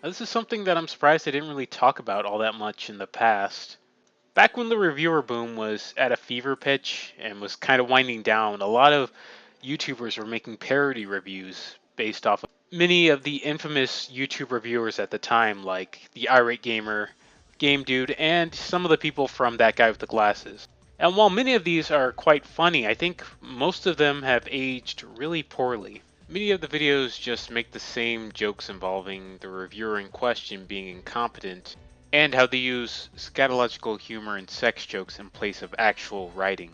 This is something that I'm surprised I didn't really talk about all that much in the past. Back when the reviewer boom was at a fever pitch and was kind of winding down, a lot of YouTubers were making parody reviews based off of many of the infamous YouTube reviewers at the time, like the Irate Gamer, Game Dude, and some of the people from That Guy with the Glasses. And while many of these are quite funny, I think most of them have aged really poorly. Many of the videos just make the same jokes involving the reviewer in question being incompetent, and how they use scatological humor and sex jokes in place of actual writing,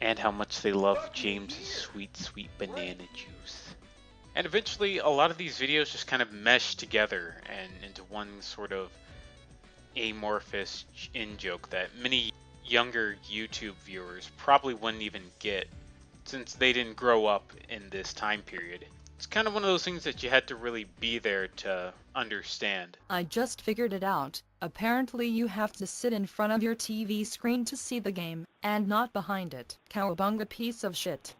and how much they love James's sweet, sweet banana juice. And eventually, a lot of these videos just kind of mesh together and into one sort of amorphous in-joke that many younger YouTube viewers probably wouldn't even get since they didn't grow up in this time period. It's kind of one of those things that you had to really be there to understand. I just figured it out. Apparently you have to sit in front of your TV screen to see the game, and not behind it. Cowabunga piece of shit.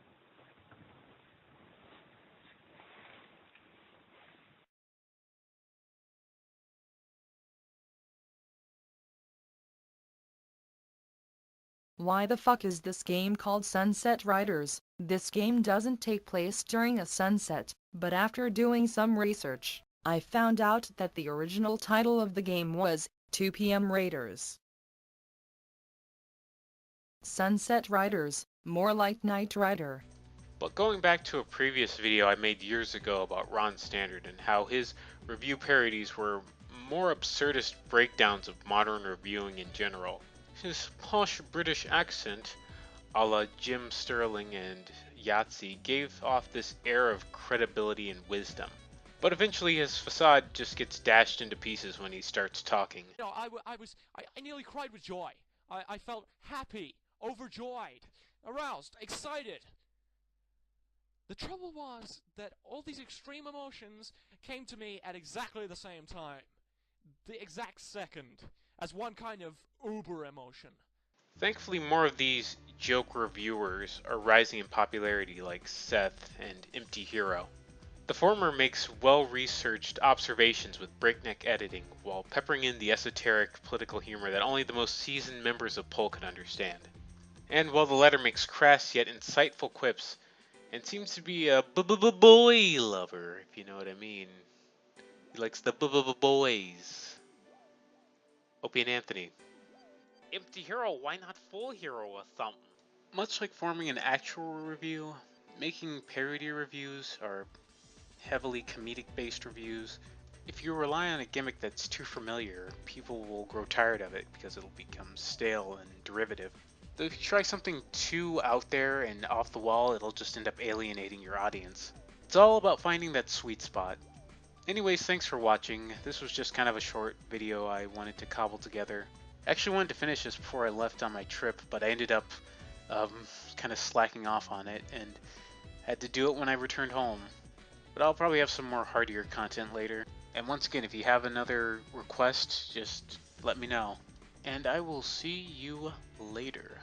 Why the fuck is this game called Sunset Riders? This game doesn't take place during a sunset, but after doing some research, I found out that the original title of the game was 2 PM Raiders. Sunset Riders, more like Knight Rider. But going back to a previous video I made years ago about Ron Standard and how his review parodies were more absurdist breakdowns of modern reviewing in general. His posh British accent, a la Jim Sterling and Yahtzee, gave off this air of credibility and wisdom. But eventually his facade just gets dashed into pieces when he starts talking. I nearly cried with joy. I felt happy, overjoyed, aroused, excited. The trouble was that all these extreme emotions came to me at exactly the same time. The exact second, as one kind of uber emotion. Thankfully, more of these joke reviewers are rising in popularity, like Seth and Empty Hero. The former makes well-researched observations with breakneck editing, while peppering in the esoteric political humor that only the most seasoned members of Poll can understand. And while the latter makes crass yet insightful quips, and seems to be a boy lover, if you know what I mean. He likes the boys. Opie and Anthony. Empty Hero, why not Full Hero or something? Much like forming an actual review, making parody reviews are heavily comedic-based reviews. If you rely on a gimmick that's too familiar, people will grow tired of it because it'll become stale and derivative. Though if you try something too out there and off the wall, it'll just end up alienating your audience. It's all about finding that sweet spot. Anyways, thanks for watching. This was just kind of a short video I wanted to cobble together. I actually wanted to finish this before I left on my trip, but I ended up kind of slacking off on it and had to do it when I returned home. But I'll probably have some more hardier content later. And once again, if you have another request, just let me know. And I will see you later.